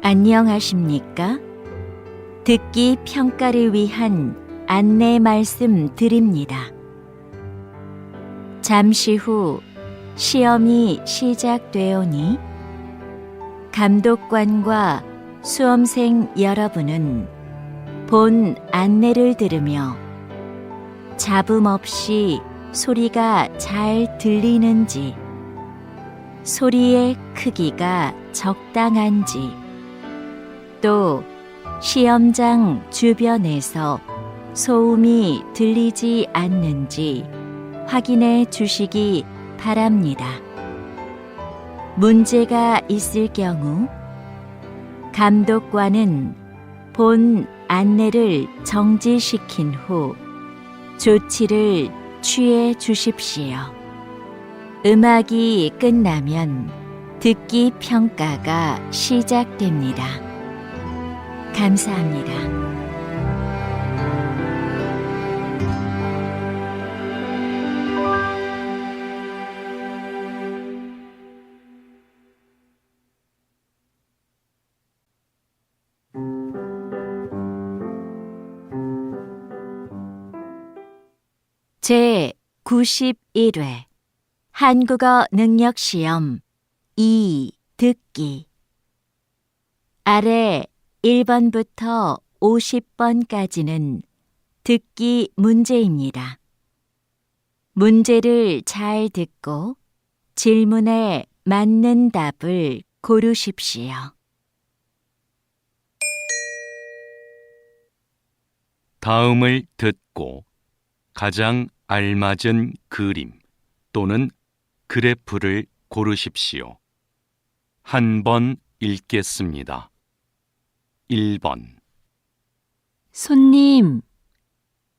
안녕하십니까? 듣기 평가를 위한 안내 말씀 드립니다. 잠시 후 시험이 시작되오니 감독관과 수험생 여러분은 본 안내를 들으며 잡음 없이 소리가 잘 들리는지, 소리의 크기가 적당한지, 또 시험장 주변에서 소음이 들리지 않는지 확인해 주시기 바랍니다. 문제가 있을 경우 감독관은 본 안내를 정지시킨 후 조치를 취해 주십시오. 음악이 끝나면 듣기 평가가 시작됩니다. 감사합니다. 제 91회 한국어 능력시험 2 듣기. 아래 1번부터 50번까지는 듣기 문제입니다. 문제를 잘 듣고 질문에 맞는 답을 고르십시오. 다음을 듣고 가장 알맞은 그림 또는 그래프를 고르십시오. 한 번 읽겠습니다. 1번. 손님,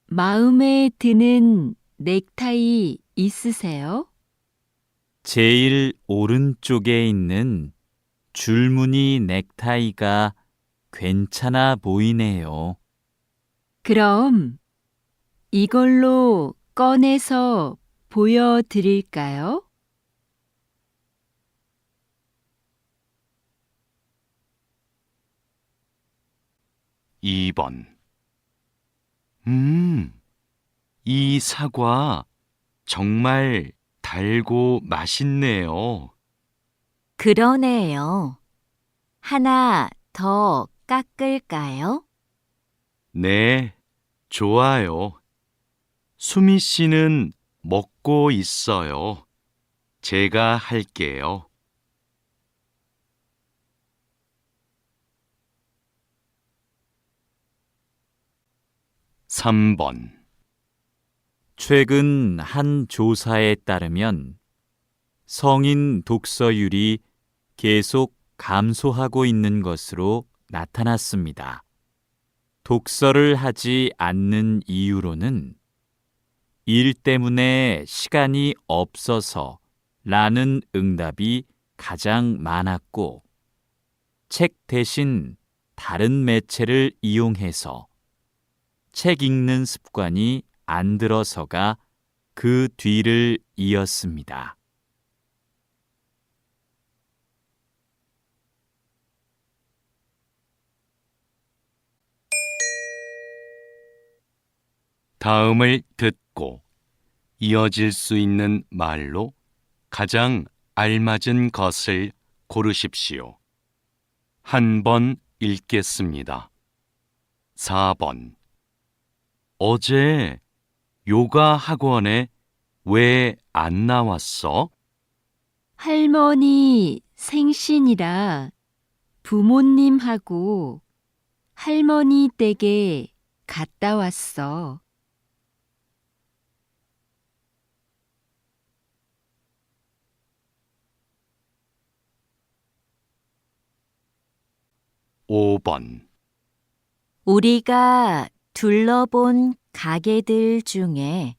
마음에 드는 넥타이 있으세요? 제일 오른쪽에 있는 줄무늬 넥타이가 괜찮아 보이네요. 그럼 이걸로 꺼내서 보여드릴까요? 2번. 이 사과 정말 달고 맛있네요. 그러네요. 하나 더 깎을까요? 네, 좋아요. 수미 씨는 먹고 있어요. 제가 할게요. 3번. 최근 한 조사에 따르면 성인 독서율이 계속 감소하고 있는 것으로 나타났습니다. 독서를 하지 않는 이유로는 일 때문에 시간이 없어서 라는 응답이 가장 많았고, 책 대신 다른 매체를 이용해서 책 읽는 습관이 안 들어서가 그 뒤를 이었습니다. 다음을 듣고 이어질 수 있는 말로 가장 알맞은 것을 고르십시오. 한 번 읽겠습니다. 4번. 어제 요가 학원에 왜 안 나왔어? 할머니 생신이라 부모님하고 할머니 댁에 갔다 왔어. 5번. 우리가 둘러본 가게들 중에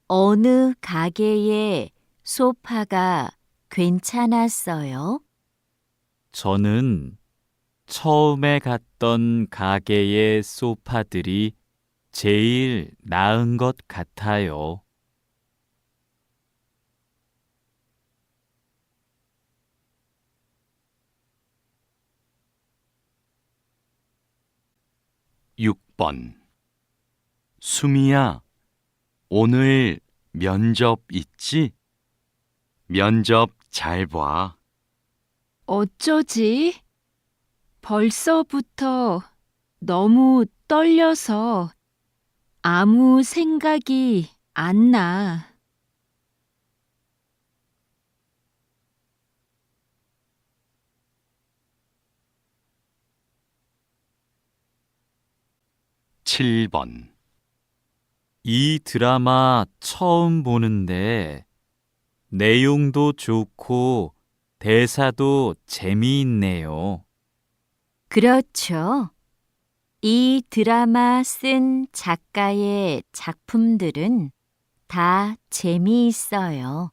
어느 가게의 소파가 괜찮았어요? 저는 처음에 갔던 가게의 소파들이 제일 나은 것 같아요. 6번. 수미야, 오늘 면접 있지? 면접 잘 봐. 어쩌지? 벌써부터 너무 떨려서 아무 생각이 안 나. 7번. 이 드라마 처음 보는데 내용도 좋고 대사도 재미있네요. 그렇죠. 이 드라마 쓴 작가의 작품들은 다 재미있어요.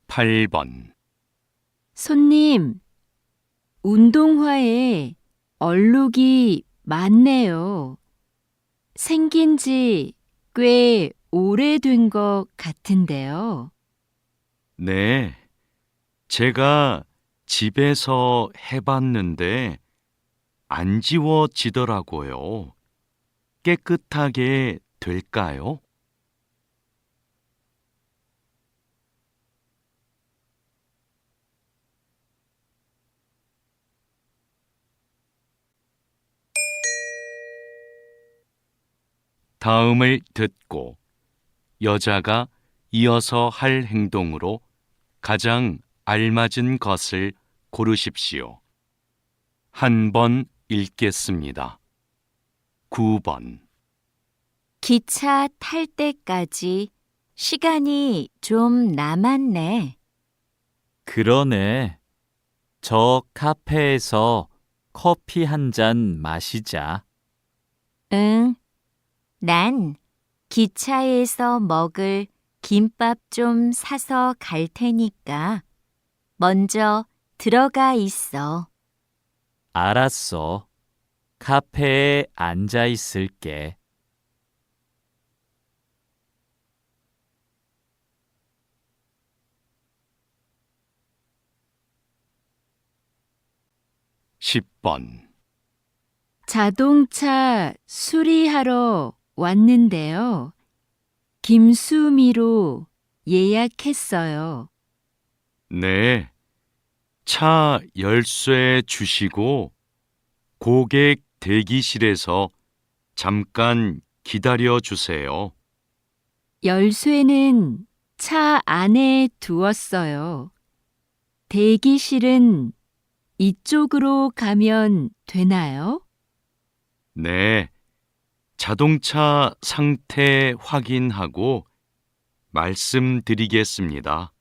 8번. 손님, 운동화에 얼룩이 많네요. 생긴 지 꽤 오래된 것 같은데요. 네, 제가 집에서 해봤는데 안 지워지더라고요. 깨끗하게 될까요? '다음을 듣고 여자가 이어서 할 행동으로 가장 알맞은 것을 고르십시오. 한 번 읽겠습니다. 9번. 기차 탈 때까지 시간이 좀 남았네. 그러네. 저 카페에서 커피 한 잔 마시자. 응, 난 기차에서 먹을 김밥 좀 사서 갈 테니까 먼저 들어가 있어. 알았어. 카페에 앉아 있을게. 10번. 자동차 수리하러 왔는데요. 김수미로 예약했어요. 네, 차 열쇠 주시고 고객 대기실에서 잠깐 기다려 주세요. 열쇠는 차 안에 두었어요. 대기실은 이쪽으로 가면 되나요? 네, 자동차 상태 확인하고 말씀드리겠습니다.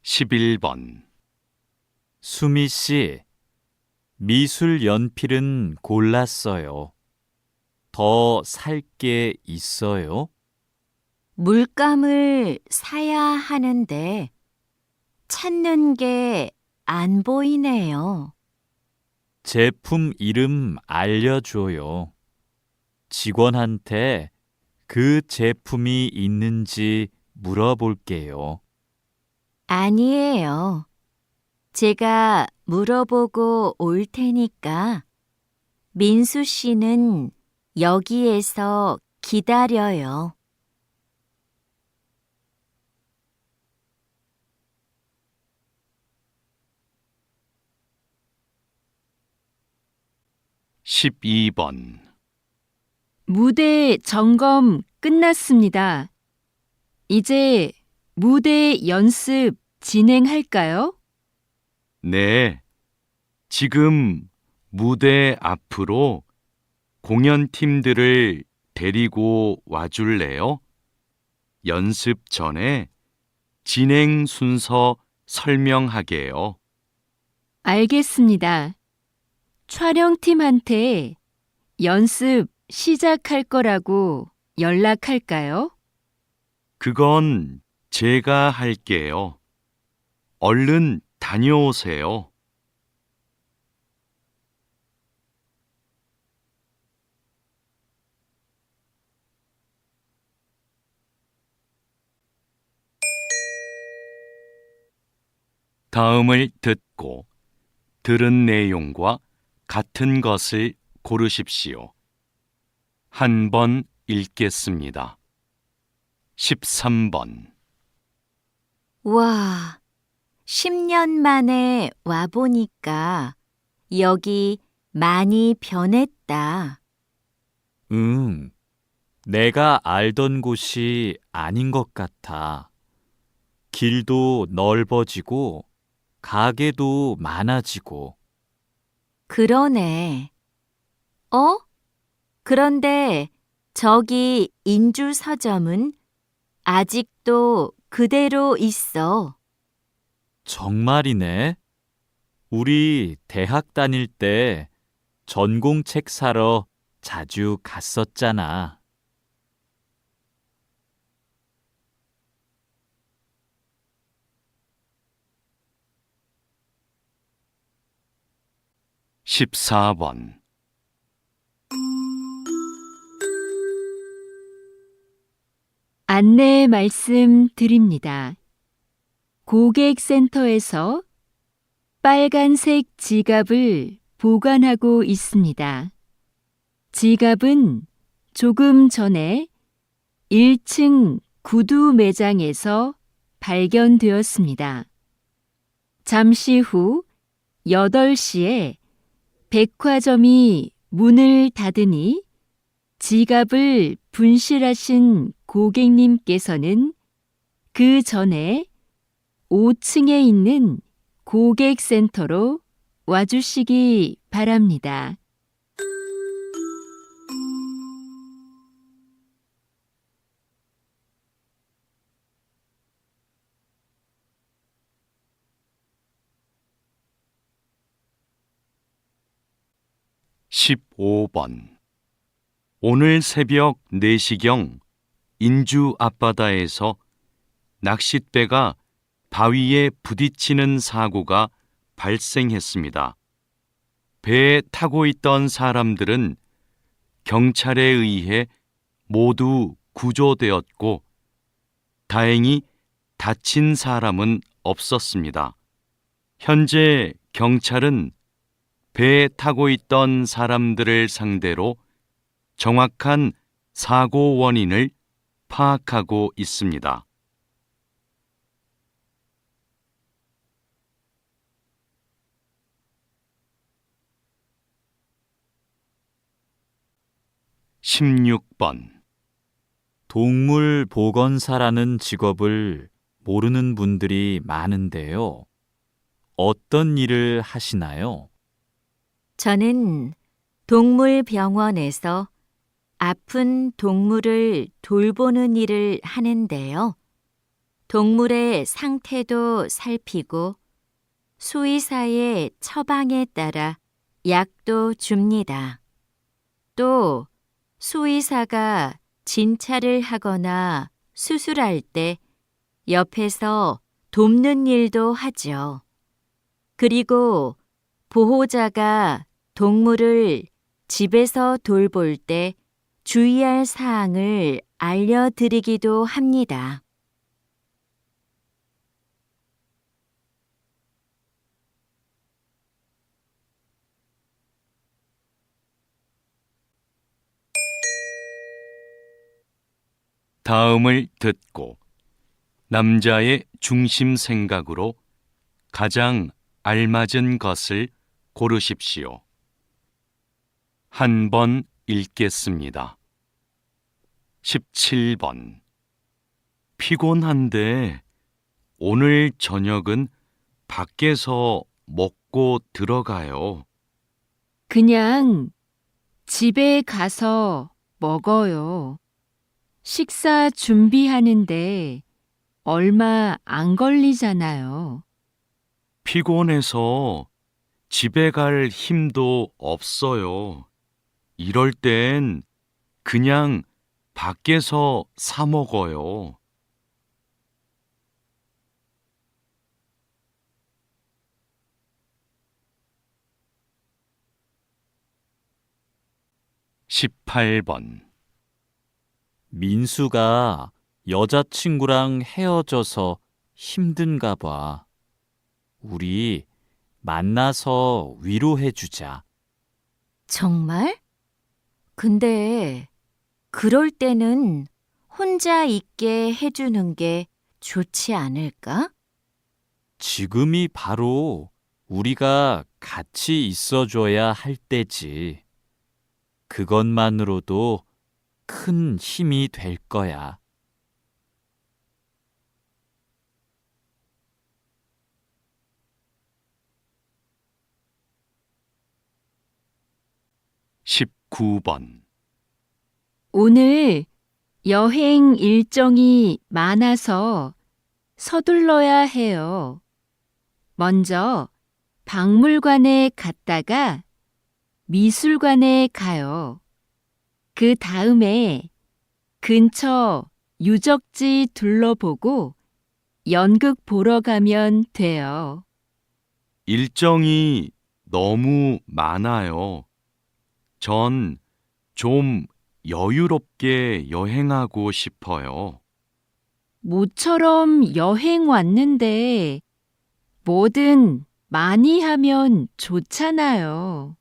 11번. 수미 씨, 미술 연필은 골랐어요. 더 살 게 있어요? 물감을 사야 하는데 찾는 게 안 보이네요. 제품 이름 알려줘요. 직원한테 그 제품이 있는지 물어볼게요. 아니에요. 제가 물어보고 올 테니까 민수 씨는 여기에서 기다려요. 12번. 무대 점검 끝났습니다. 이제 무대 연습 진행할까요? 네, 지금 무대 앞으로 공연팀들을 데리고 와줄래요? 연습 전에 진행 순서 설명하게요. 알겠습니다. 촬영팀한테 연습 시작할 거라고 연락할까요? 그건 제가 할게요. 얼른 다녀오세요. 다음을 듣고 들은 내용과 같은 것을 고르십시오. 한 번 읽겠습니다. 13번. 와, 10년 만에 와보니까 여기 많이 변했다. 응, 내가 알던 곳이 아닌 것 같아. 길도 넓어지고, 가게도 많아지고. 그러네. 그런데 저기 인주 서점은 아직도 그대로 있어. 정말이네. 우리 대학 다닐 때 전공책 사러 자주 갔었잖아. 십사 번. 안내 말씀 드립니다. 고객센터에서 빨간색 지갑을 보관하고 있습니다. 지갑은 조금 전에 1층 구두 매장에서 발견되었습니다. 잠시 후 8시에 백화점이 문을 닫으니 지갑을 분실하신 고객님께서는 그 전에 5층에 있는 고객센터로 와주시기 바랍니다. 십오 번. 오늘 새벽 4시경 인주 앞바다에서 낚싯배가 바위에 부딪히는 사고가 발생했습니다. 배에 타고 있던 사람들은 경찰에 의해 모두 구조되었고 다행히 다친 사람은 없었습니다. 현재 경찰은 배에 타고 있던 사람들을 상대로 정확한 사고 원인을 파악하고 있습니다. 십육 번. 동물 보건사라는 직업을 모르는 분들이 많은데요. 어떤 일을 하시나요? 저는 동물병원에서 아픈 동물을 돌보는 일을 하는데요. 동물의 상태도 살피고 수의사의 처방에 따라 약도 줍니다. 또 수의사가 진찰을 하거나 수술할 때 옆에서 돕는 일도 하죠. 그리고 보호자가 동물을 집에서 돌볼 때 주의할 사항을 알려드리기도 합니다. 다음을 듣고 남자의 중심 생각으로 가장 알맞은 것을 고르십시오. 한 번 읽겠습니다. 17번. 피곤한데 오늘 저녁은 밖에서 먹고 들어가요. 그냥 집에 가서 먹어요. 식사 준비하는데 얼마 안 걸리잖아요. 피곤해서 집에 갈 힘도 없어요. 이럴 땐 그냥 밖에서 사 먹어요. 십팔 번. 민수가 여자친구랑 헤어져서 힘든가 봐. 우리 만나서 위로해 주자. 정말? 근데 그럴 때는 혼자 있게 해주는 게 좋지 않을까? 지금이 바로 우리가 같이 있어줘야 할 때지. 그것만으로도 큰 힘이 될 거야. 19번. 오늘 여행 일정이 많아서 서둘러야 해요. 먼저 박물관에 갔다가 미술관에 가요. 그 다음에 근처 유적지 둘러보고 연극 보러 가면 돼요. 일정이 너무 많아요. 전 좀 여유롭게 여행하고 싶어요. 모처럼 여행 왔는데 뭐든 많이 하면 좋잖아요.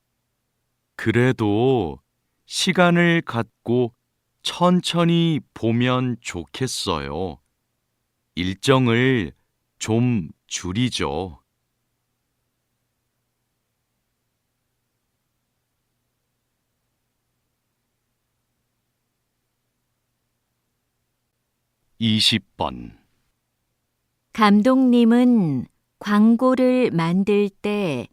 그래도 시간을 갖고 천천히 보면 좋겠어요. 일정을 좀 줄이죠. 20번. 감독님은 광고를 만들 때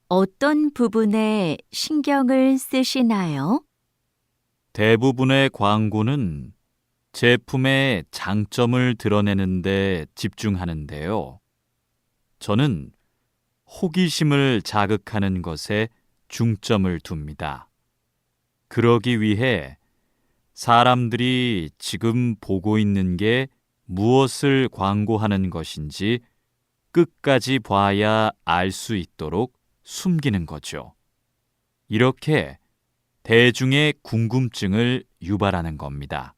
어떤 부분에 신경을 쓰시나요? 대부분의 광고는 제품의 장점을 드러내는 데 집중하는데요. 저는 호기심을 자극하는 것에 중점을 둡니다. 그러기 위해 사람들이 지금 보고 있는 게 무엇을 광고하는 것인지 끝까지 봐야 알 수 있도록 숨기는 거죠. 이렇게 대중의 궁금증을 유발하는 겁니다.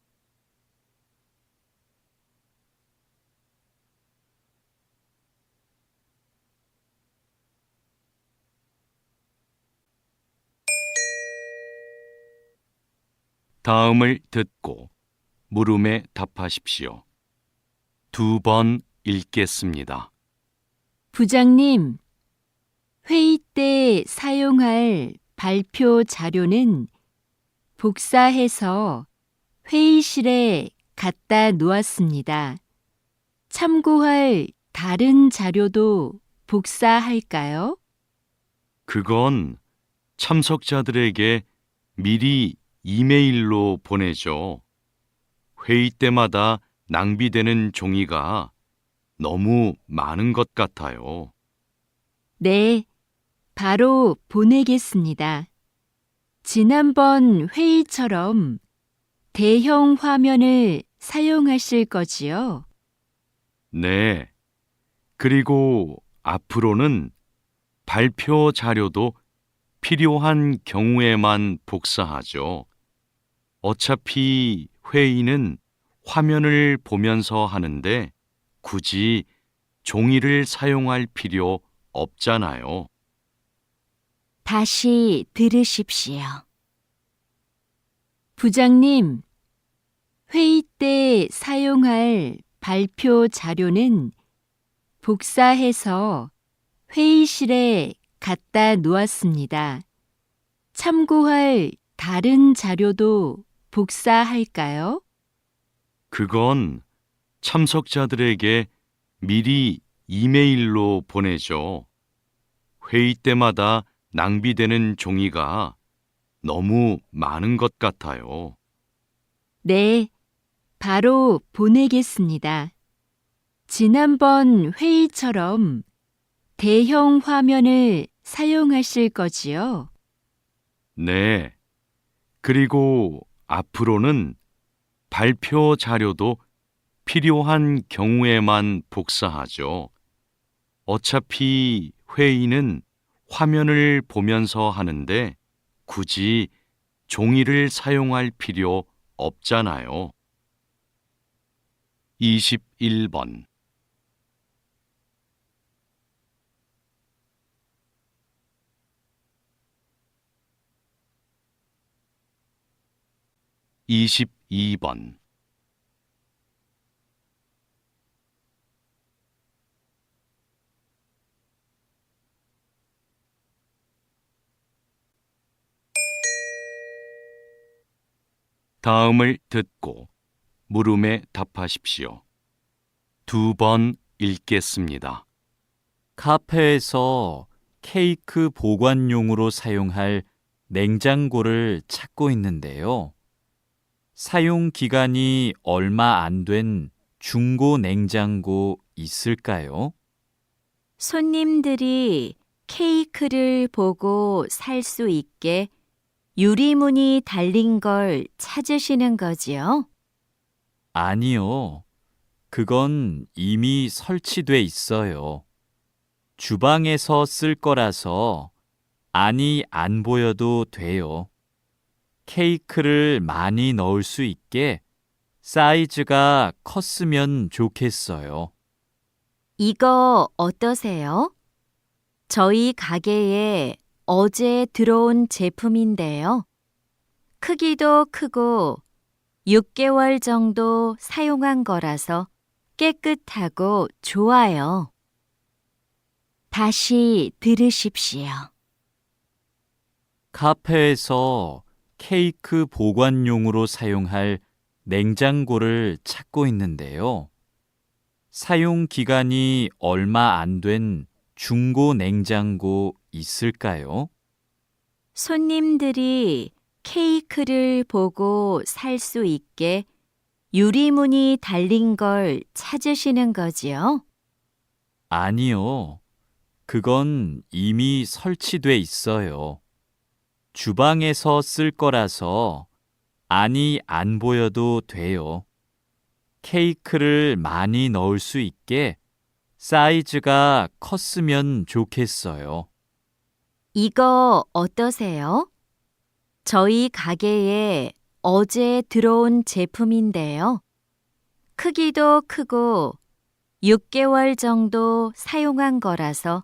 '다음을 듣고 물음에 답하십시오. 2번 읽겠습니다. 부장님, 회의 때 사용할 발표 자료는 복사해서 회의실에 갖다 놓았습니다. 참고할 다른 자료도 복사할까요? 그건 참석자들에게 미리 이메일로 보내죠. 회의 때마다 낭비되는 종이가 너무 많은 것 같아요. 네, 바로 보내겠습니다. 지난번 회의처럼 대형 화면을 사용하실 거지요? 네. 그리고 앞으로는 발표 자료도 필요한 경우에만 복사하죠. 어차피 회의는 화면을 보면서 하는데 굳이 종이를 사용할 필요 없잖아요. 다시 들으십시오. 부장님, 회의 때 사용할 발표 자료는 복사해서 회의실에 갖다 놓았습니다. 참고할 다른 자료도 복사할까요? 그건 참석자들에게 미리 이메일로 보내죠. 회의 때마다 낭비되는 종이가 너무 많은 것 같아요. 네, 바로 보내겠습니다. 지난번 회의처럼 대형 화면을 사용하실 거지요? 네. 그리고 앞으로는 발표 자료도 필요한 경우에만 복사하죠. 어차피 회의는 화면을 보면서 하는데 굳이 종이를 사용할 필요 없잖아요. 21번. 22번. 다음을 듣고 물음에 답하십시오. 2번 읽겠습니다. 카페에서 케이크 보관용으로 사용할 냉장고를 찾고 있는데요. 사용 기간이 얼마 안 된 중고 냉장고 있을까요? 손님들이 케이크를 보고 살 수 있게 유리문이 달린 걸 찾으시는 거지요? 아니요. 그건 이미 설치돼 있어요. 주방에서 쓸 거라서 안이 안 보여도 돼요. 케이크를 많이 넣을 수 있게 사이즈가 컸으면 좋겠어요. 이거 어떠세요? 저희 가게에 어제 들어온 제품인데요. 크기도 크고 6개월 정도 사용한 거라서 깨끗하고 좋아요. 다시 들으십시오. 카페에서 케이크 보관용으로 사용할 냉장고를 찾고 있는데요. 사용 기간이 얼마 안 된 중고 냉장고 있을까요? 손님들이 케이크를 보고 살 수 있게 유리문이 달린 걸 찾으시는 거지요? 아니요. 그건 이미 설치돼 있어요. 주방에서 쓸 거라서 안이 안 보여도 돼요. 케이크를 많이 넣을 수 있게 사이즈가 컸으면 좋겠어요. 이거 어떠세요? 저희 가게에 어제 들어온 제품인데요. 크기도 크고 6개월 정도 사용한 거라서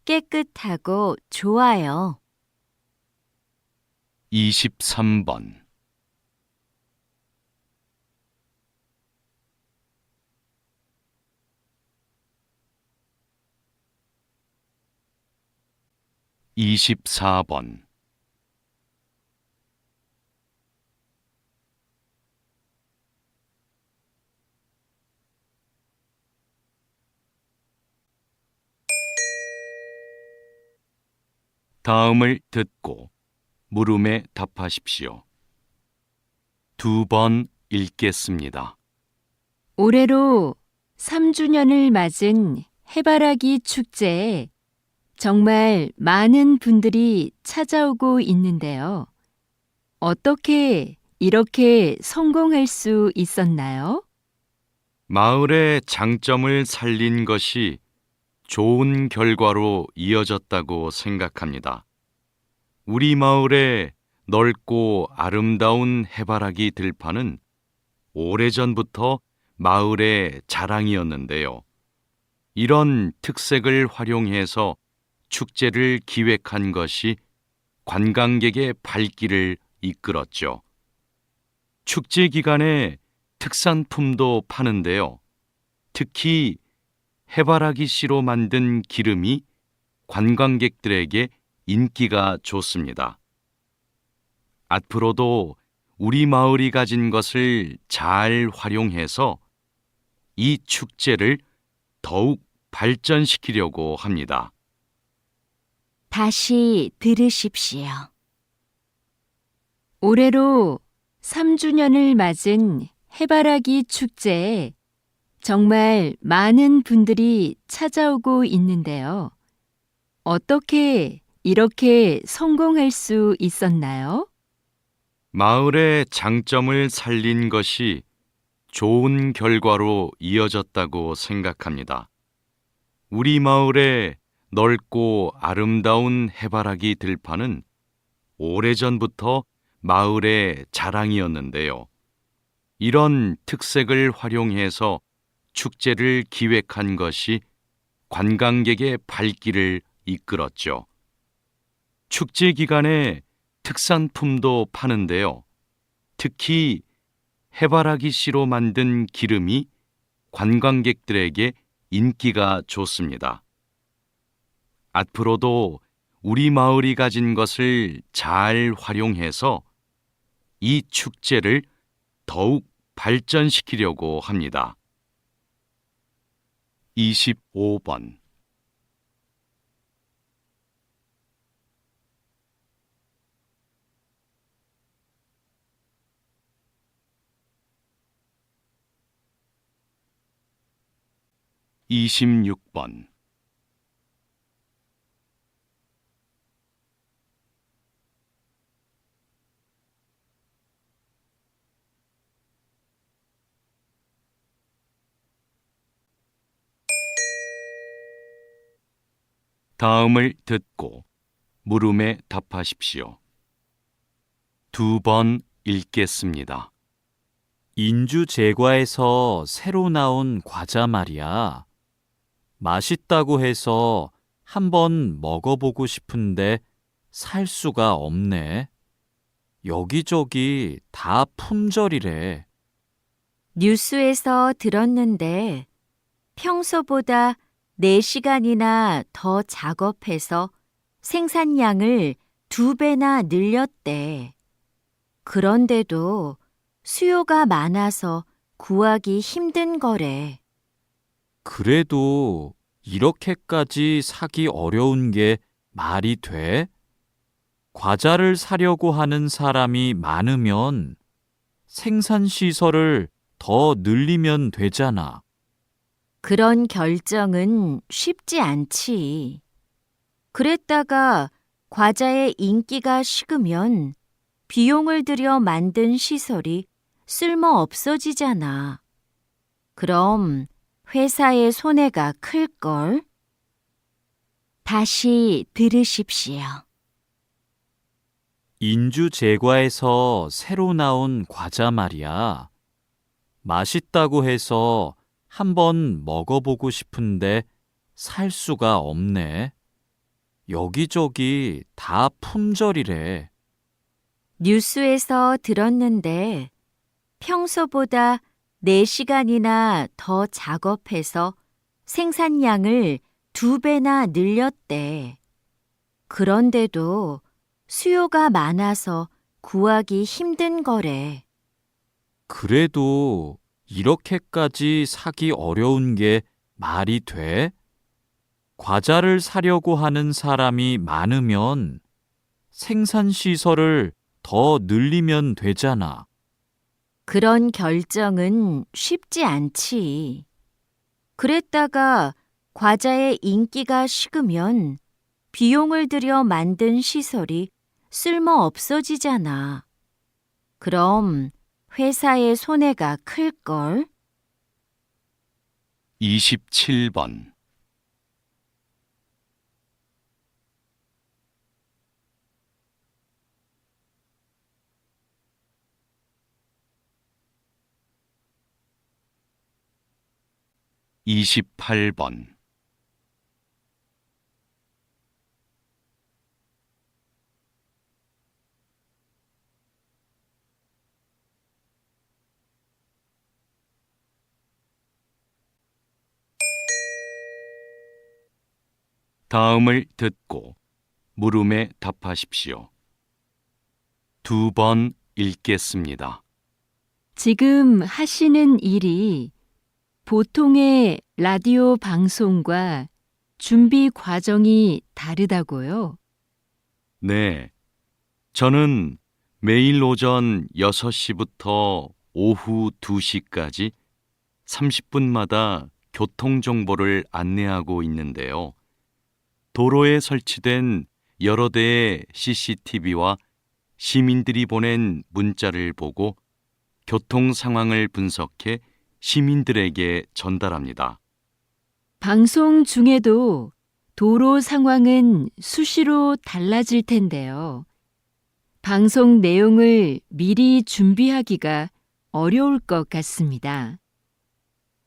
깨끗하고 좋아요. 23번. (24번) 다음을 듣고 물음에 답하십시오. 2번 읽겠습니다. 올해로 3주년을 맞은 해바라기 축제에 정말 많은 분들이 찾아오고 있는데요. 어떻게 이렇게 성공할 수 있었나요? 마을의 장점을 살린 것이 좋은 결과로 이어졌다고 생각합니다. 우리 마을의 넓고 아름다운 해바라기 들판은 오래전부터 마을의 자랑이었는데요. 이런 특색을 활용해서 축제를 기획한 것이 관광객의 발길을 이끌었죠. 축제 기간에 특산품도 파는데요. 특히 해바라기 씨로 만든 기름이 관광객들에게 인기가 좋습니다. 앞으로도 우리 마을이 가진 것을 잘 활용해서 이 축제를 더욱 발전시키려고 합니다. 다시 들으십시오. 올해로 3주년을 맞은 해바라기 축제에 정말 많은 분들이 찾아오고 있는데요. 어떻게 이렇게 성공할 수 있었나요? 마을의 장점을 살린 것이 좋은 결과로 이어졌다고 생각합니다. 우리 마을의 넓고 아름다운 해바라기 들판은 오래전부터 마을의 자랑이었는데요. 이런 특색을 활용해서 축제를 기획한 것이 관광객의 발길을 이끌었죠. 축제 기간에 특산품도 파는데요. 특히 해바라기 씨로 만든 기름이 관광객들에게 인기가 좋습니다. 앞으로도 우리 마을이 가진 것을 잘 활용해서 이 축제를 더욱 발전시키려고 합니다. 25번 26번 다음을 듣고 물음에 답하십시오. 2번 읽겠습니다. 인주 제과에서 새로 나온 과자 말이야. 맛있다고 해서 한번 먹어보고 싶은데 살 수가 없네. 여기저기 다 품절이래. 뉴스에서 들었는데 평소보다 4시간이나 더 작업해서 생산량을 2배나 늘렸대. 그런데도 수요가 많아서 구하기 힘든 거래. 그래도 이렇게까지 사기 어려운 게 말이 돼? 과자를 사려고 하는 사람이 많으면 생산시설을 더 늘리면 되잖아. 그런 결정은 쉽지 않지. 그랬다가 과자의 인기가 식으면 비용을 들여 만든 시설이 쓸모 없어지잖아. 그럼 회사의 손해가 클걸? 다시 들으십시오. 인주 제과에서 새로 나온 과자 말이야. 맛있다고 해서 한번 먹어보고 싶은데 살 수가 없네. 여기저기 다 품절이래. 뉴스에서 들었는데 평소보다 4시간이나 더 작업해서 생산량을 2배나 늘렸대. 그런데도 수요가 많아서 구하기 힘든 거래. 그래도 이렇게까지 사기 어려운 게 말이 돼? 과자를 사려고 하는 사람이 많으면 생산시설을 더 늘리면 되잖아. 그런 결정은 쉽지 않지. 그랬다가 과자의 인기가 식으면 비용을 들여 만든 시설이 쓸모 없어지잖아. 그럼 회사의 손해가 클걸? 27번 28번 다음을 듣고 물음에 답하십시오. 2번 읽겠습니다. 지금 하시는 일이 보통의 라디오 방송과 준비 과정이 다르다고요? 네, 저는 매일 오전 6시부터 오후 2시까지 30분마다 교통정보를 안내하고 있는데요. 도로에 설치된 여러 대의 CCTV와 시민들이 보낸 문자를 보고 교통 상황을 분석해 시민들에게 전달합니다. 방송 중에도 도로 상황은 수시로 달라질 텐데요. 방송 내용을 미리 준비하기가 어려울 것 같습니다.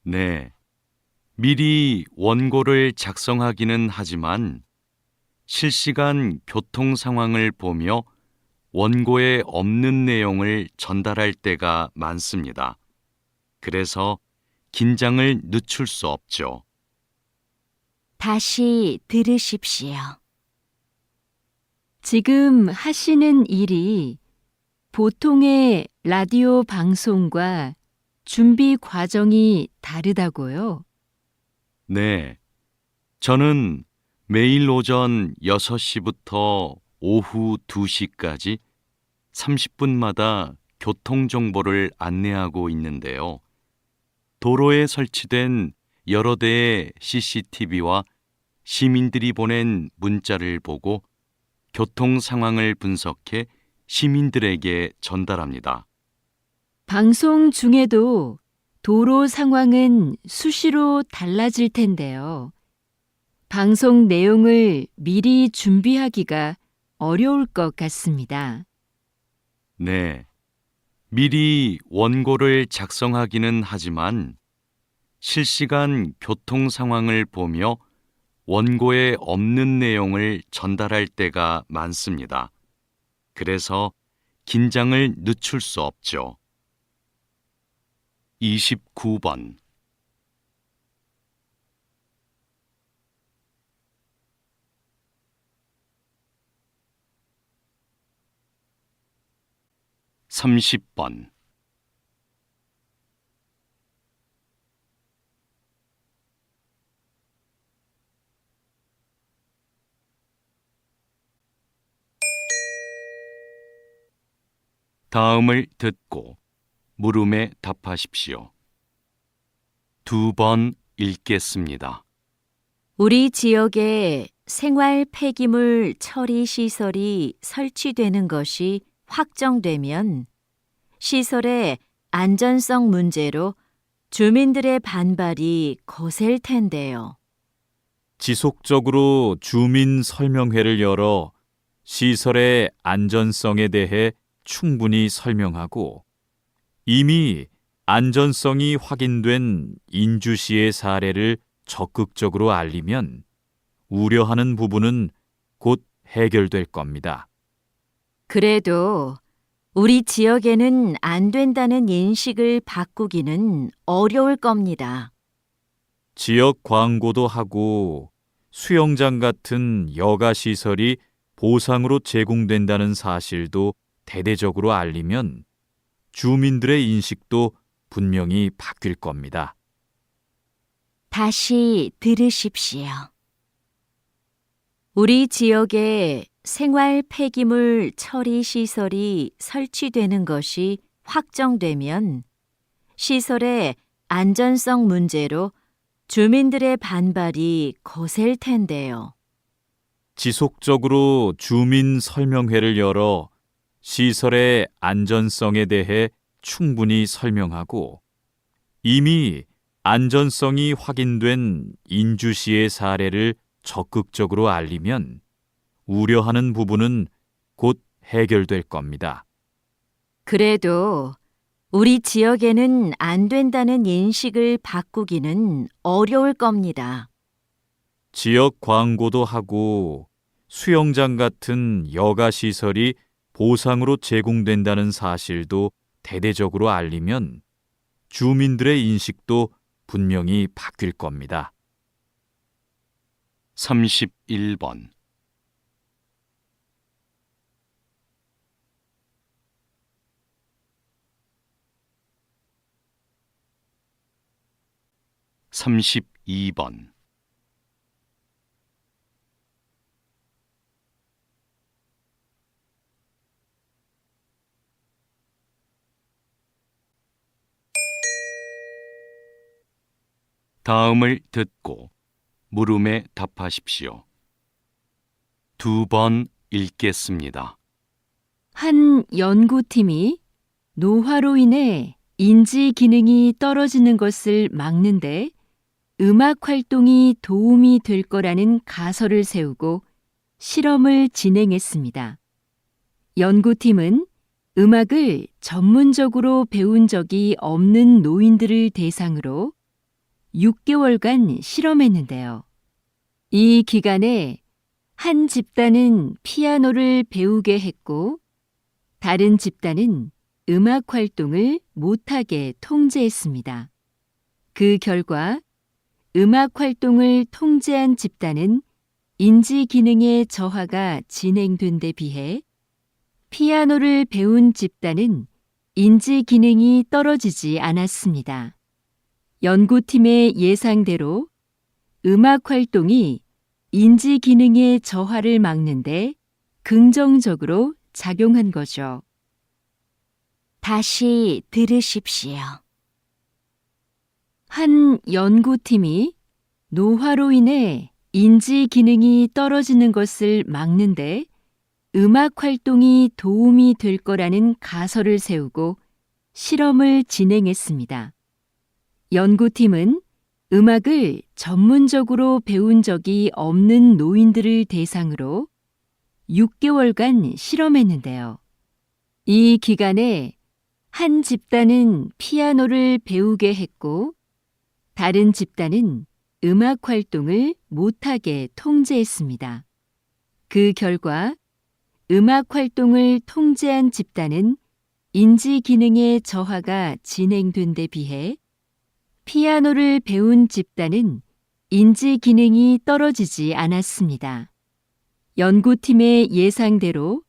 네, 미리 원고를 작성하기는 하지만 실시간 교통 상황을 보며 원고에 없는 내용을 전달할 때가 많습니다. 그래서 긴장을 늦출 수 없죠. 다시 들으십시오. 지금 하시는 일이 보통의 라디오 방송과 준비 과정이 다르다고요? 네. 저는 매일 오전 6시부터 오후 2시까지 30분마다 교통정보를 안내하고 있는데요. 도로에 설치된 여러 대의 CCTV와 시민들이 보낸 문자를 보고 교통 상황을 분석해 시민들에게 전달합니다. 방송 중에도 도로 상황은 수시로 달라질 텐데요. 방송 내용을 미리 준비하기가 어려울 것 같습니다. 네. 미리 원고를 작성하기는 하지만 실시간 교통 상황을 보며 원고에 없는 내용을 전달할 때가 많습니다. 그래서 긴장을 늦출 수 없죠. 29번. (30번) 다음을 듣고 물음에 답하십시오. 2번 읽겠습니다. 우리 지역에 생활 폐기물 처리 시설이 설치되는 것이 확정되면 시설의 안전성 문제로 주민들의 반발이 거셀 텐데요. 지속적으로 주민 설명회를 열어 시설의 안전성에 대해 충분히 설명하고 이미 안전성이 확인된 인주시의 사례를 적극적으로 알리면 우려하는 부분은 곧 해결될 겁니다. 그래도 우리 지역에는 안 된다는 인식을 바꾸기는 어려울 겁니다. 지역 광고도 하고 수영장 같은 여가 시설이 보상으로 제공된다는 사실도 대대적으로 알리면 주민들의 인식도 분명히 바뀔 겁니다. 다시 들으십시오. 우리 지역에 생활 폐기물 처리 시설이 설치되는 것이 확정되면 시설의 안전성 문제로 주민들의 반발이 거셀 텐데요. 지속적으로 주민 설명회를 열어 시설의 안전성에 대해 충분히 설명하고 이미 안전성이 확인된 인주시의 사례를 적극적으로 알리면 우려하는 부분은 곧 해결될 겁니다. 그래도 우리 지역에는 안 된다는 인식을 바꾸기는 어려울 겁니다. 지역 광고도 하고 수영장 같은 여가 시설이 보상으로 제공된다는 사실도 대대적으로 알리면 주민들의 인식도 분명히 바뀔 겁니다. 31번. (32번) 다음을 듣고 물음에 답하십시오. 2번 읽겠습니다. 한 연구팀이 노화로 인해 인지 기능이 떨어지는 것을 막는데 음악 활동이 도움이 될 거라는 가설을 세우고 실험을 진행했습니다. 연구팀은 음악을 전문적으로 배운 적이 없는 노인들을 대상으로 6개월간 실험했는데요. 이 기간에 한 집단은 피아노를 배우게 했고 다른 집단은 음악 활동을 못하게 통제했습니다. 그 결과 음악 활동을 통제한 집단은 인지 기능의 저하가 진행된 데 비해 피아노를 배운 집단은 인지 기능이 떨어지지 않았습니다. 연구팀의 예상대로 음악 활동이 인지 기능의 저하를 막는데 긍정적으로 작용한 거죠. 다시 들으십시오. 한 연구팀이 노화로 인해 인지 기능이 떨어지는 것을 막는데 음악 활동이 도움이 될 거라는 가설을 세우고 실험을 진행했습니다. 연구팀은 음악을 전문적으로 배운 적이 없는 노인들을 대상으로 6개월간 실험했는데요. 이 기간에 한 집단은 피아노를 배우게 했고 다른 집단은 음악 활동을 못하게 통제했습니다. 그 결과 음악 활동을 통제한 집단은 인지 기능의 저하가 진행된 데 비해 피아노를 배운 집단은 인지 기능이 떨어지지 않았습니다. 연구팀의 예상대로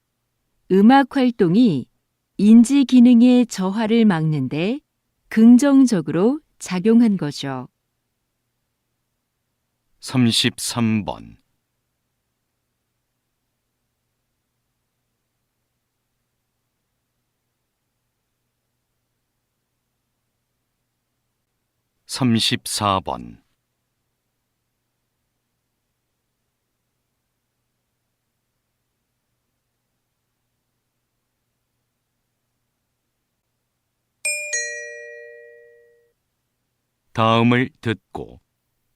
음악 활동이 인지 기능의 저하를 막는데 긍정적으로 작용한 거죠. 33번. 삼십사 번. 다음을 듣고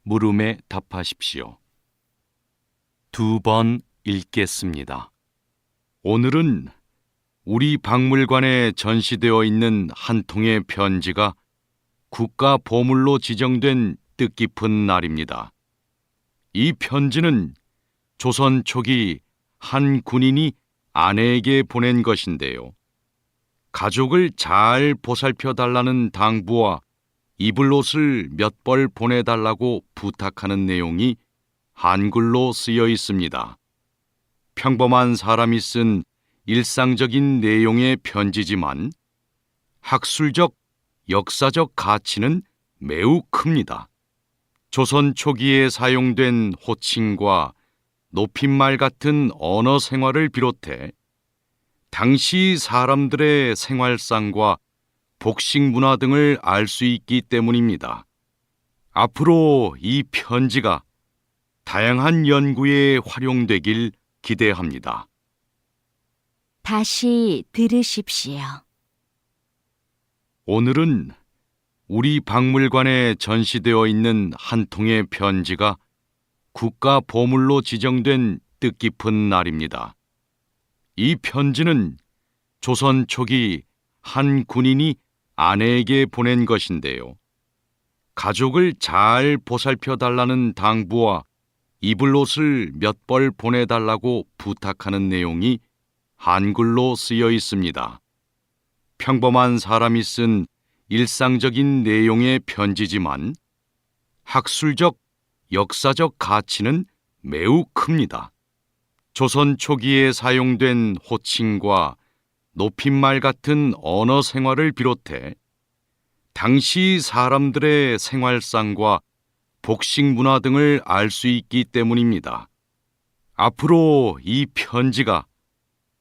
물음에 답하십시오. 2번 읽겠습니다. 오늘은 우리 박물관에 전시되어 있는 한 통의 편지가 국가 보물로 지정된 뜻깊은 날입니다. 이 편지는 조선 초기 한 군인이 아내에게 보낸 것인데요. 가족을 잘 보살펴 달라는 당부와 입을 옷을 몇 벌 보내달라고 부탁하는 내용이 한글로 쓰여 있습니다. 평범한 사람이 쓴 일상적인 내용의 편지지만 학술적, 역사적 가치는 매우 큽니다. 조선 초기에 사용된 호칭과 높임말 같은 언어 생활을 비롯해 당시 사람들의 생활상과 복식 문화 등을 알 수 있기 때문입니다. 앞으로 이 편지가 다양한 연구에 활용되길 기대합니다. 다시 들으십시오. 오늘은 우리 박물관에 전시되어 있는 한 통의 편지가 국가 보물로 지정된 뜻깊은 날입니다. 이 편지는 조선 초기 한 군인이 아내에게 보낸 것인데요. 가족을 잘 보살펴 달라는 당부와 입을 옷을 몇 벌 보내달라고 부탁하는 내용이 한글로 쓰여 있습니다. 평범한 사람이 쓴 일상적인 내용의 편지지만 학술적, 역사적 가치는 매우 큽니다. 조선 초기에 사용된 호칭과 높임말 같은 언어 생활을 비롯해 당시 사람들의 생활상과 복식 문화 등을 알 수 있기 때문입니다. 앞으로 이 편지가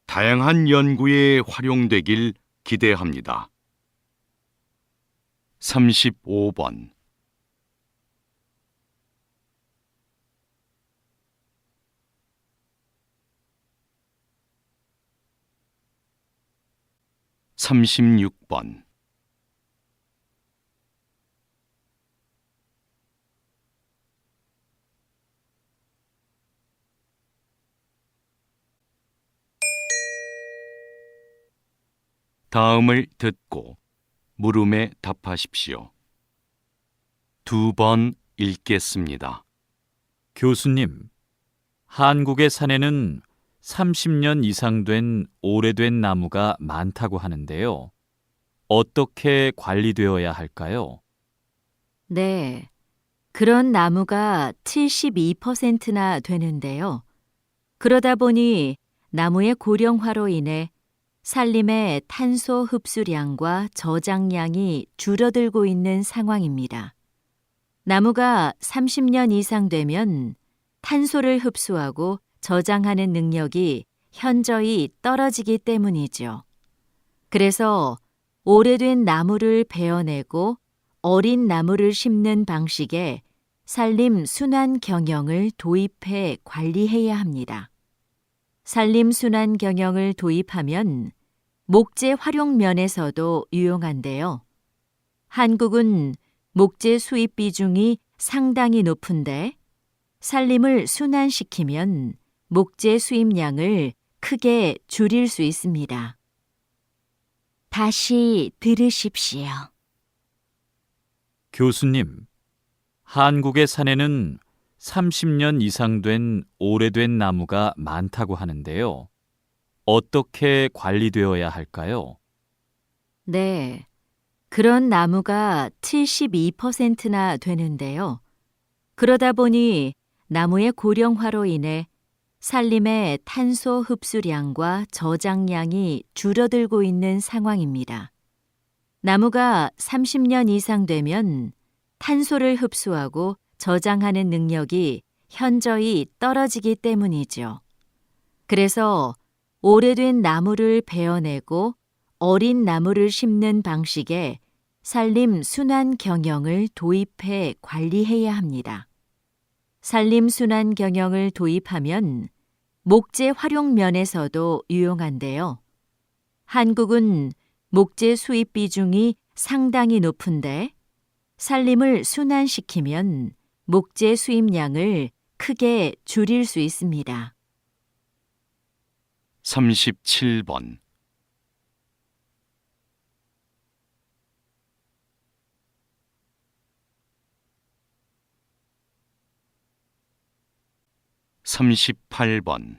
다양한 연구에 활용되길 기대합니다. 35번. 삼십육 번. 다음을 듣고 물음에 답하십시오. 2번 읽겠습니다. 교수님, 한국의 산에는 30년 이상 된 오래된 나무가 많다고 하는데요. 어떻게 관리되어야 할까요? 네. 그런 나무가 72%나 되는데요. 그러다 보니 나무의 고령화로 인해 산림의 탄소 흡수량과 저장량이 줄어들고 있는 상황입니다. 나무가 30년 이상 되면 탄소를 흡수하고 저장하는 능력이 현저히 떨어지기 때문이죠. 그래서 오래된 나무를 베어내고 어린 나무를 심는 방식의 산림 순환 경영을 도입해 관리해야 합니다. 산림 순환 경영을 도입하면 목재 활용 면에서도 유용한데요. 한국은 목재 수입 비중이 상당히 높은데 산림을 순환시키면 목재 수입량을 크게 줄일 수 있습니다. 다시 들으십시오. 교수님, 한국의 산에는 30년 이상 된 오래된 나무가 많다고 하는데요. 어떻게 관리되어야 할까요? 네. 그런 나무가 72%나 되는데요. 그러다 보니 나무의 고령화로 인해 산림의 탄소 흡수량과 저장량이 줄어들고 있는 상황입니다. 나무가 30년 이상 되면 탄소를 흡수하고 저장하는 능력이 현저히 떨어지기 때문이죠. 그래서 오래된 나무를 베어내고 어린 나무를 심는 방식의 산림 순환 경영을 도입해 관리해야 합니다. 산림 순환 경영을 도입하면 목재 활용 면에서도 유용한데요. 한국은 목재 수입 비중이 상당히 높은데 산림을 순환시키면 목재 수입량을 크게 줄일 수 있습니다. 37번. 삼십팔 번.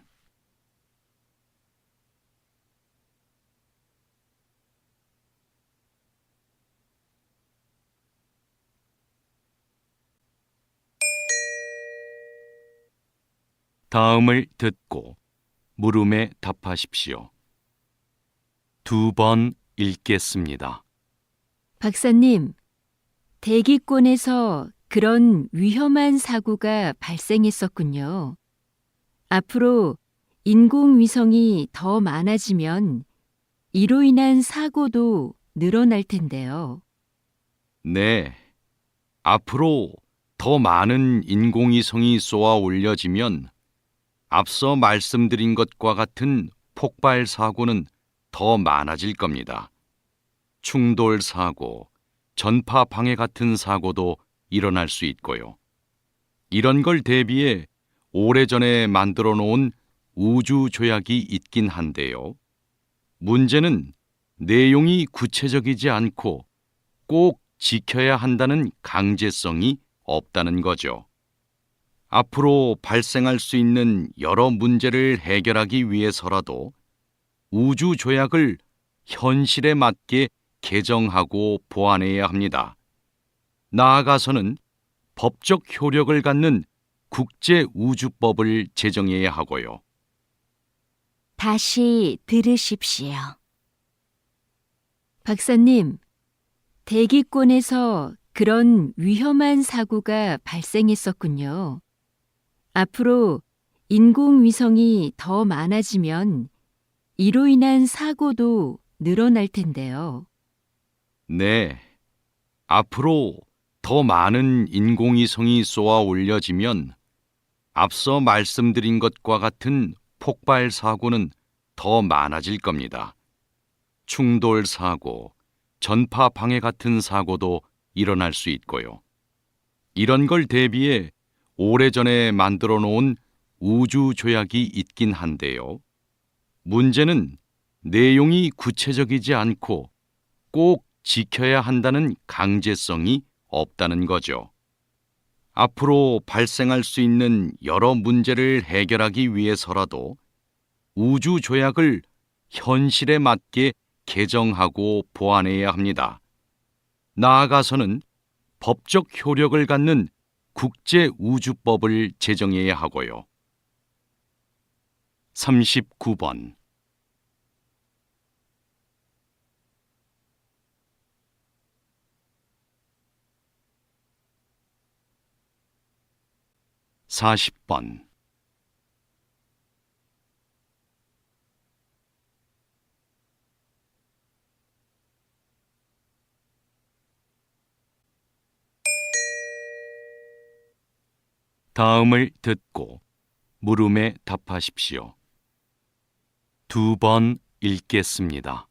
다음을 듣고 물음에 답하십시오. 2번 읽겠습니다. 박사님, 대기권에서 그런 위험한 사고가 발생했었군요. 앞으로 인공위성이 더 많아지면 이로 인한 사고도 늘어날 텐데요. 네. 앞으로 더 많은 인공위성이 쏘아 올려지면 앞서 말씀드린 것과 같은 폭발 사고는 더 많아질 겁니다. 충돌 사고, 전파 방해 같은 사고도 일어날 수 있고요. 이런 걸 대비해 오래전에 만들어 놓은 우주 조약이 있긴 한데요. 문제는 내용이 구체적이지 않고 꼭 지켜야 한다는 강제성이 없다는 거죠. 앞으로 발생할 수 있는 여러 문제를 해결하기 위해서라도 우주 조약을 현실에 맞게 개정하고 보완해야 합니다. 나아가서는 법적 효력을 갖는 국제우주법을 제정해야 하고요. 다시 들으십시오. 박사님, 대기권에서 그런 위험한 사고가 발생했었군요. 앞으로 인공위성이 더 많아지면 이로 인한 사고도 늘어날 텐데요. 네. 앞으로 더 많은 인공위성이 쏘아 올려지면 앞서 말씀드린 것과 같은 폭발 사고는 더 많아질 겁니다. 충돌 사고, 전파 방해 같은 사고도 일어날 수 있고요. 이런 걸 대비해 오래전에 만들어 놓은 우주 조약이 있긴 한데요. 문제는 내용이 구체적이지 않고 꼭 지켜야 한다는 강제성이 없다는 거죠. 앞으로 발생할 수 있는 여러 문제를 해결하기 위해서라도 우주 조약을 현실에 맞게 개정하고 보완해야 합니다. 나아가서는 법적 효력을 갖는 국제 우주법을 제정해야 하고요. 39번. (40번) '다음을 듣고 물음에 답하십시오. 2번 읽겠습니다.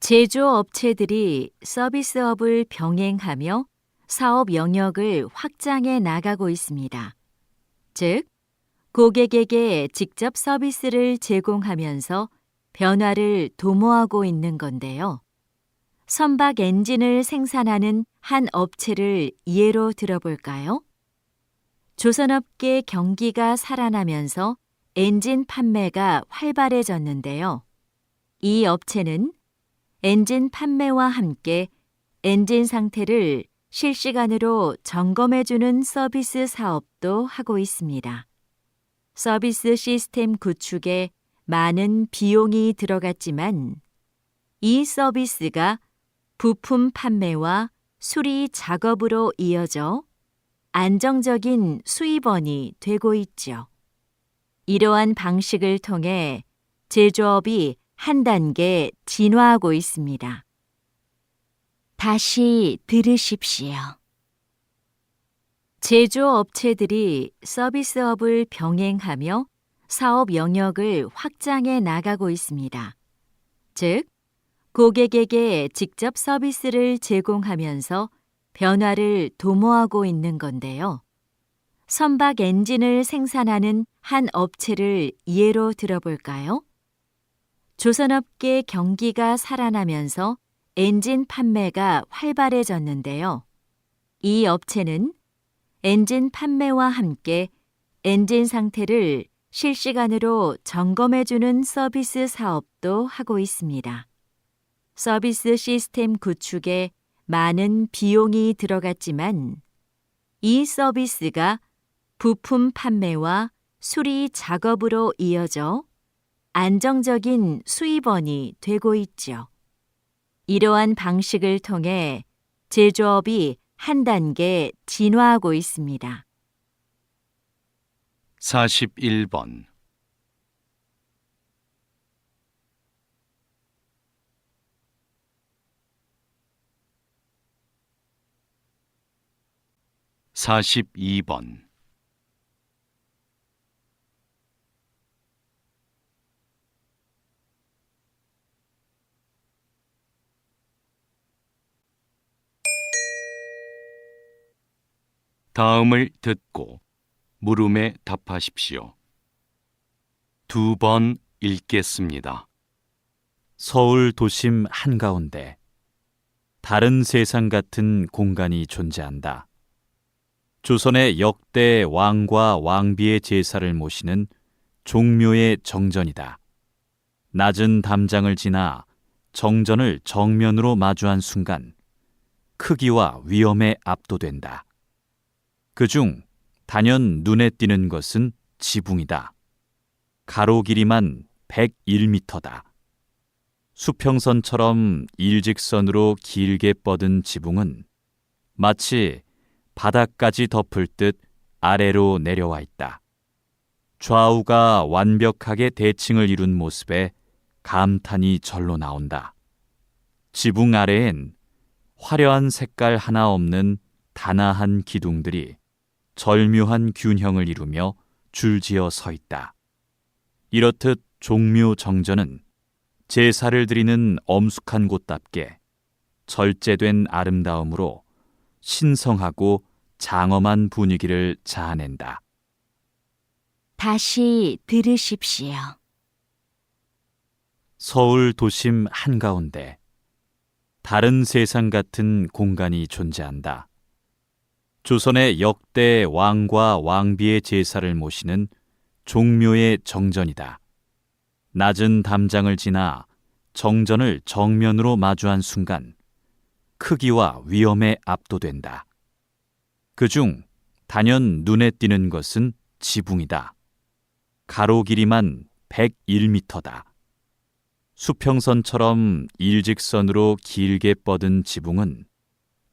제조업체들이 서비스업을 병행하며 사업 영역을 확장해 나가고 있습니다. 즉, 고객에게 직접 서비스를 제공하면서 변화를 도모하고 있는 건데요. 선박 엔진을 생산하는 한 업체를 예로 들어볼까요? 조선업계 경기가 살아나면서 엔진 판매가 활발해졌는데요. 이 업체는 엔진 판매와 함께 엔진 상태를 실시간으로 점검해주는 서비스 사업도 하고 있습니다. 서비스 시스템 구축에 많은 비용이 들어갔지만 이 서비스가 부품 판매와 수리 작업으로 이어져 안정적인 수입원이 되고 있죠. 이러한 방식을 통해 제조업이 한 단계 진화하고 있습니다. 다시 들으십시오. 제조업체들이 서비스업을 병행하며 사업 영역을 확장해 나가고 있습니다. 즉, 고객에게 직접 서비스를 제공하면서 변화를 도모하고 있는 건데요. 선박 엔진을 생산하는 한 업체를 예로 들어볼까요? 조선업계 경기가 살아나면서 엔진 판매가 활발해졌는데요. 이 업체는 엔진 판매와 함께 엔진 상태를 실시간으로 점검해주는 서비스 사업도 하고 있습니다. 서비스 시스템 구축에 많은 비용이 들어갔지만 이 서비스가 부품 판매와 수리 작업으로 이어져 안정적인 수입원이 되고 있죠. 이러한 방식을 통해 제조업이 한 단계 진화하고 있습니다. 41번. 42번. '다음을 듣고 물음에 답하십시오. 2번 읽겠습니다. 서울 도심 한가운데 다른 세상 같은 공간이 존재한다. 조선의 역대 왕과 왕비의 제사를 모시는 종묘의 정전이다. 낮은 담장을 지나 정전을 정면으로 마주한 순간 크기와 위험에 압도된다. 그중 단연 눈에 띄는 것은 지붕이다. 가로 길이만 101m다. 수평선처럼 일직선으로 길게 뻗은 지붕은 마치 바닥까지 덮을 듯 아래로 내려와 있다. 좌우가 완벽하게 대칭을 이룬 모습에 감탄이 절로 나온다. 지붕 아래엔 화려한 색깔 하나 없는 단아한 기둥들이 절묘한 균형을 이루며 줄지어 서 있다. 이렇듯 종묘 정전은 제사를 드리는 엄숙한 곳답게 절제된 아름다움으로 신성하고 장엄한 분위기를 자아낸다. 다시 들으십시오. 서울 도심 한가운데 다른 세상 같은 공간이 존재한다. 조선의 역대 왕과 왕비의 제사를 모시는 종묘의 정전이다. 낮은 담장을 지나 정전을 정면으로 마주한 순간 크기와 위험에 압도된다. 그중 단연 눈에 띄는 것은 지붕이다. 가로 길이만 101m다. 수평선처럼 일직선으로 길게 뻗은 지붕은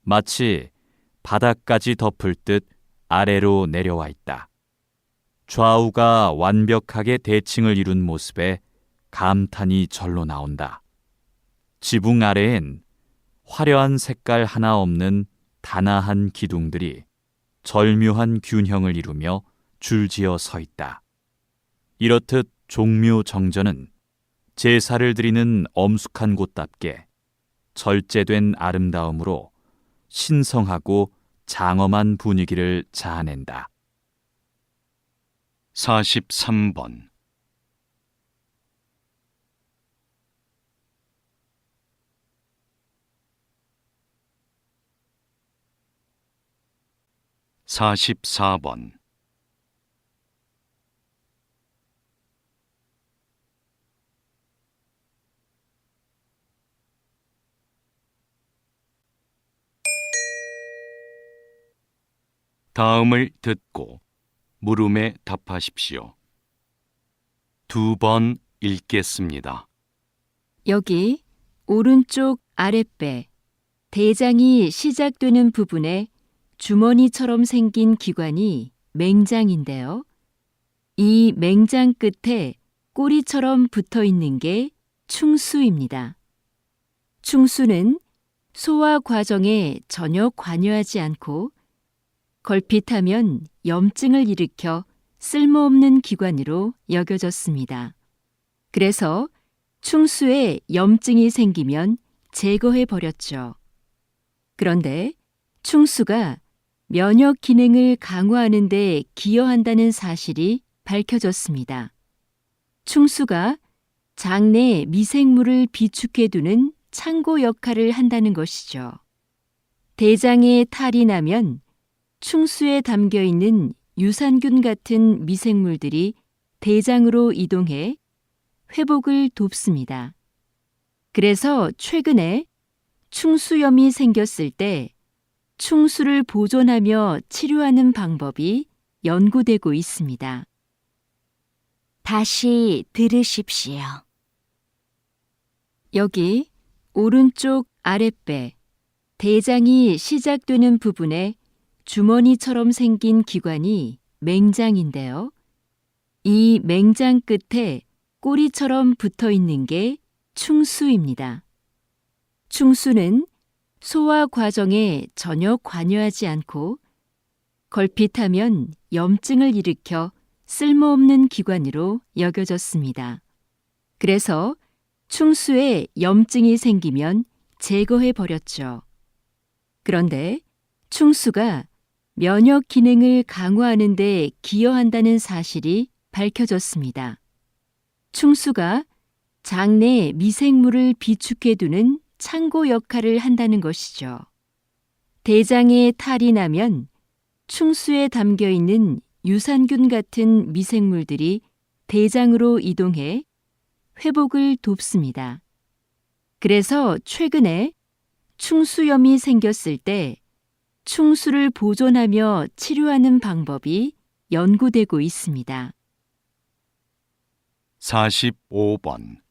마치 바닥까지 덮을 듯 아래로 내려와 있다. 좌우가 완벽하게 대칭을 이룬 모습에 감탄이 절로 나온다. 지붕 아래엔 화려한 색깔 하나 없는 단아한 기둥들이 절묘한 균형을 이루며 줄지어 서 있다. 이렇듯 종묘 정전은 제사를 드리는 엄숙한 곳답게 절제된 아름다움으로 신성하고 장엄한 분위기를 자아낸다. 43번 44번 다음을 듣고 물음에 답하십시오. 2번 읽겠습니다. 여기 오른쪽 아랫배, 대장이 시작되는 부분에 주머니처럼 생긴 기관이 맹장인데요. 이 맹장 끝에 꼬리처럼 붙어 있는 게 충수입니다. 충수는 소화 과정에 전혀 관여하지 않고 걸핏하면 염증을 일으켜 쓸모없는 기관으로 여겨졌습니다. 그래서 충수에 염증이 생기면 제거해 버렸죠. 그런데 충수가 면역 기능을 강화하는 데 기여한다는 사실이 밝혀졌습니다. 충수가 장내 미생물을 비축해 두는 창고 역할을 한다는 것이죠. 대장에 탈이 나면 충수에 담겨 있는 유산균 같은 미생물들이 대장으로 이동해 회복을 돕습니다. 그래서 최근에 충수염이 생겼을 때 충수를 보존하며 치료하는 방법이 연구되고 있습니다. 다시 들으십시오. 여기 오른쪽 아랫배, 대장이 시작되는 부분에 주머니처럼 생긴 기관이 맹장인데요. 이 맹장 끝에 꼬리처럼 붙어 있는 게 충수입니다. 충수는 소화 과정에 전혀 관여하지 않고 걸핏하면 염증을 일으켜 쓸모없는 기관으로 여겨졌습니다. 그래서 충수에 염증이 생기면 제거해 버렸죠. 그런데 충수가 면역 기능을 강화하는 데 기여한다는 사실이 밝혀졌습니다. 충수가 장내 미생물을 비축해 두는 창고 역할을 한다는 것이죠. 대장에 탈이 나면 충수에 담겨 있는 유산균 같은 미생물들이 대장으로 이동해 회복을 돕습니다. 그래서 최근에 충수염이 생겼을 때 충수를 보존하며 치료하는 방법이 연구되고 있습니다. 45번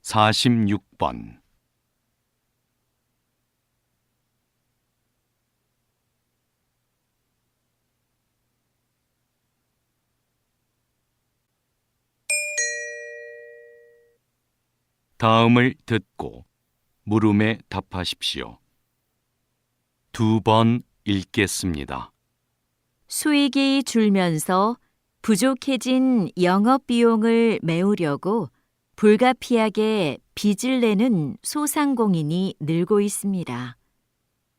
46번 다음을 듣고 물음에 답하십시오. 2번 읽겠습니다. 수익이 줄면서 부족해진 영업 비용을 메우려고 불가피하게 빚을 내는 소상공인이 늘고 있습니다.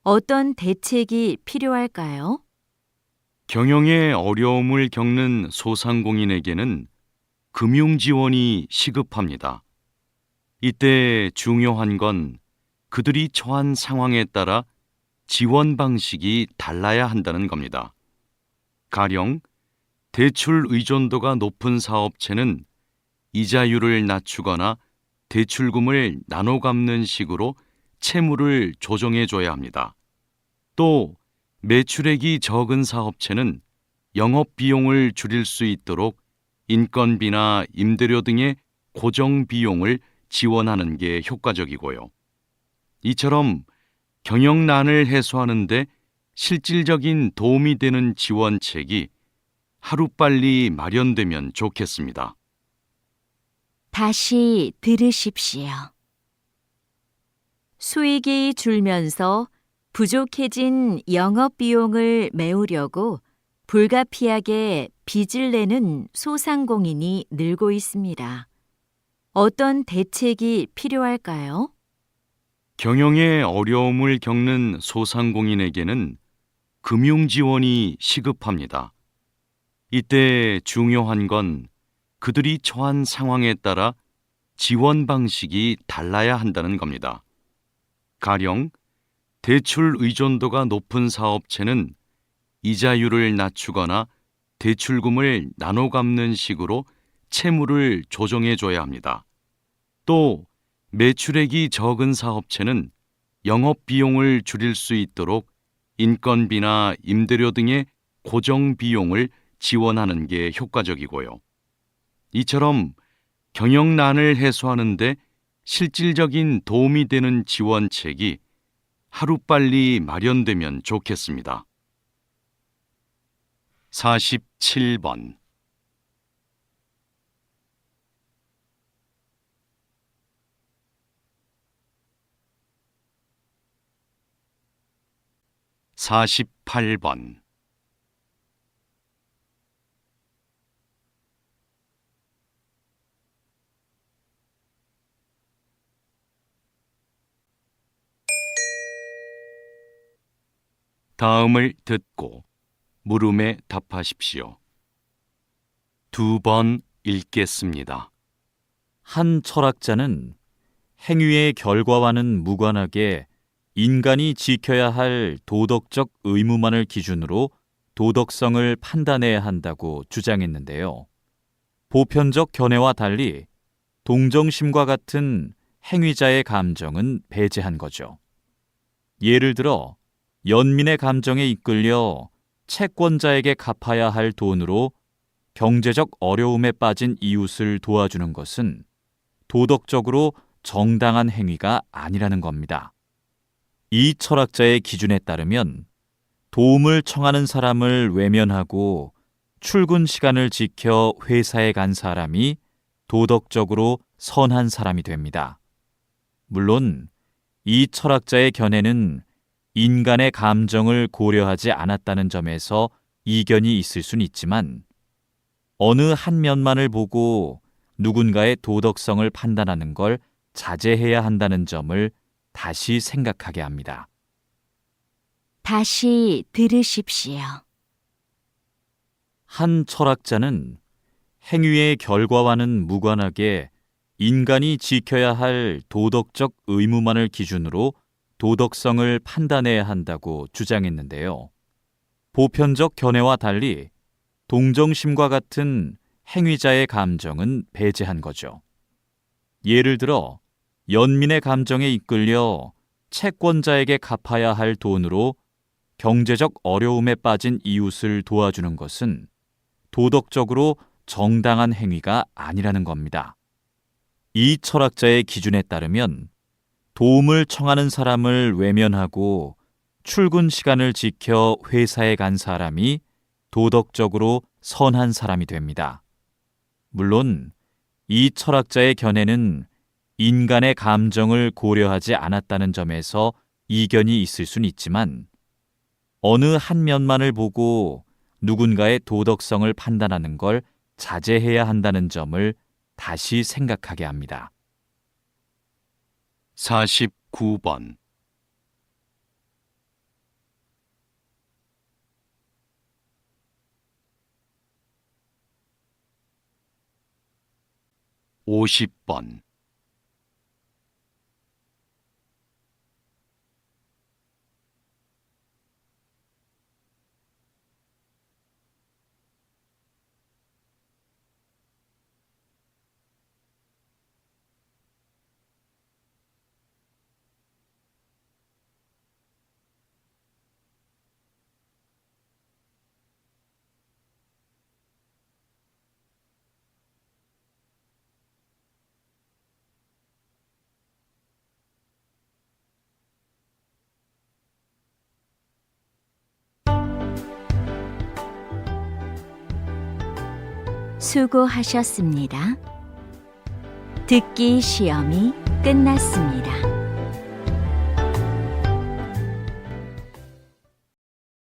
어떤 대책이 필요할까요? 경영에 어려움을 겪는 소상공인에게는 금융 지원이 시급합니다. 이때 중요한 건 그들이 처한 상황에 따라 지원 방식이 달라야 한다는 겁니다. 가령 대출 의존도가 높은 사업체는 이자율을 낮추거나 대출금을 나눠 갚는 식으로 채무를 조정해 줘야 합니다. 또 매출액이 적은 사업체는 영업 비용을 줄일 수 있도록 인건비나 임대료 등의 고정 비용을 지원하는 게 효과적이고요. 이처럼 경영난을 해소하는 데 실질적인 도움이 되는 지원책이 하루빨리 마련되면 좋겠습니다. 다시 들으십시오. 수익이 줄면서 부족해진 영업 비용을 메우려고 불가피하게 빚을 내는 소상공인이 늘고 있습니다. 어떤 대책이 필요할까요? 경영에 어려움을 겪는 소상공인에게는 금융 지원이 시급합니다. 이때 중요한 건 그들이 처한 상황에 따라 지원 방식이 달라야 한다는 겁니다. 가령 대출 의존도가 높은 사업체는 이자율을 낮추거나 대출금을 나눠 갚는 식으로 채무를 조정해 줘야 합니다. 또 매출액이 적은 사업체는 영업 비용을 줄일 수 있도록 인건비나 임대료 등의 고정 비용을 지원하는 게 효과적이고요. 이처럼 경영난을 해소하는 데 실질적인 도움이 되는 지원책이 하루빨리 마련되면 좋겠습니다. 47번 48번 다음을 듣고 물음에 답하십시오. 2번 읽겠습니다. 한 철학자는 행위의 결과와는 무관하게 인간이 지켜야 할 도덕적 의무만을 기준으로 도덕성을 판단해야 한다고 주장했는데요. 보편적 견해와 달리 동정심과 같은 행위자의 감정은 배제한 거죠. 예를 들어 연민의 감정에 이끌려 채권자에게 갚아야 할 돈으로 경제적 어려움에 빠진 이웃을 도와주는 것은 도덕적으로 정당한 행위가 아니라는 겁니다. 이 철학자의 기준에 따르면 도움을 청하는 사람을 외면하고 출근 시간을 지켜 회사에 간 사람이 도덕적으로 선한 사람이 됩니다. 물론 이 철학자의 견해는 인간의 감정을 고려하지 않았다는 점에서 이견이 있을 순 있지만 어느 한 면만을 보고 누군가의 도덕성을 판단하는 걸 자제해야 한다는 점을 다시 생각하게 합니다. 다시 들으십시오. 한 철학자는 행위의 결과와는 무관하게 인간이 지켜야 할 도덕적 의무만을 기준으로 도덕성을 판단해야 한다고 주장했는데요. 보편적 견해와 달리 동정심과 같은 행위자의 감정은 배제한 거죠. 예를 들어 연민의 감정에 이끌려 채권자에게 갚아야 할 돈으로 경제적 어려움에 빠진 이웃을 도와주는 것은 도덕적으로 정당한 행위가 아니라는 겁니다. 이 철학자의 기준에 따르면 도움을 청하는 사람을 외면하고 출근 시간을 지켜 회사에 간 사람이 도덕적으로 선한 사람이 됩니다. 물론 이 철학자의 견해는 인간의 감정을 고려하지 않았다는 점에서 이견이 있을 순 있지만 어느 한 면만을 보고 누군가의 도덕성을 판단하는 걸 자제해야 한다는 점을 다시 생각하게 합니다. 49번 50번 수고하셨습니다. 듣기 시험이 끝났습니다.